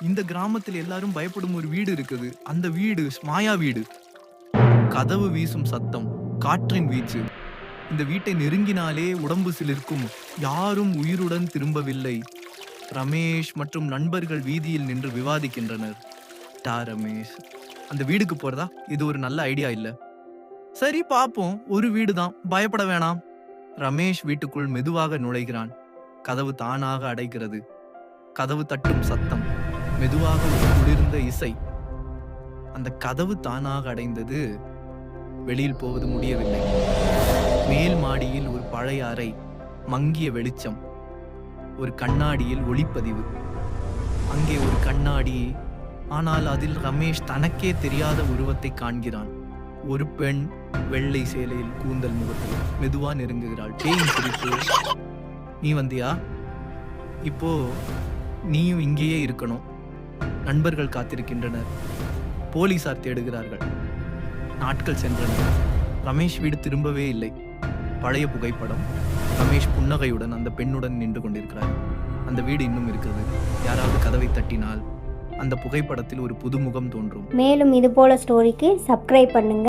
இந்த கிராமத்தில் எல்லாரும் பயப்படும் ஒரு வீடு இருக்குது. அந்த வீடு மாயா வீடு. கதவு வீசும் சத்தம், காற்றின் வீச்சு. இந்த வீட்டை நெருங்கினாலே உடம்பு சிலிர்க்கும். யாரும் உயிருடன் திரும்பவில்லை. ரமேஷ் மற்றும் நண்பர்கள் வீதியில் நின்று விவாதிக்கின்றனர். ரமேஷ், அந்த வீடுக்கு போறதா? இது ஒரு நல்ல ஐடியா இல்ல. சரி பாப்போம், ஒரு வீடுதான், பயப்பட வேணாம். ரமேஷ் வீட்டுக்குள் மெதுவாக நுழைகிறான். கதவு தானாக அடைகிறது. கதவு தட்டும் சத்தம், மெதுவாக ஒரு குளிர்ந்த இசை. அந்த கதவு தானாக அடைந்தது. வெளியில் போவது முடியவில்லை. மேல் மாடியில் ஒரு பழைய அறை, மங்கிய வெளிச்சம், ஒரு கண்ணாடியில் ஒளிப்பதிவு. அங்கே ஒரு கண்ணாடி, ஆனால் அதில் ரமேஷ் தனக்கே தெரியாத உருவத்தை காண்கிறான். ஒரு பெண், வெள்ளை சேலையில், கூந்தல் முகத்தில் மெதுவா நெருங்குகிறாள். பேயின் சிரிப்பு. நீ வந்தியா? இப்போ நீயும் இங்கேயே இருக்கணும். நண்பர்கள் காத்திருக்கின்றனர். போலீசார் தேடுகிறார்கள். நாட்கள் சென்றன. ரமேஷ் வீடு திரும்பவே இல்லை. பழைய புகைப்படம். ரமேஷ் புன்னகையுடன் அந்த பெண்ணுடன் நின்று கொண்டிருக்கிறார். அந்த வீடு இன்னும் இருக்கிறது. யாராவது கதவை தட்டினால் அந்த புகைப்படத்தில் ஒரு புதுமுகம் தோன்றும். மேலும் இது போல ஸ்டோரிக்கு சப்ஸ்கிரைப் பண்ணுங்க.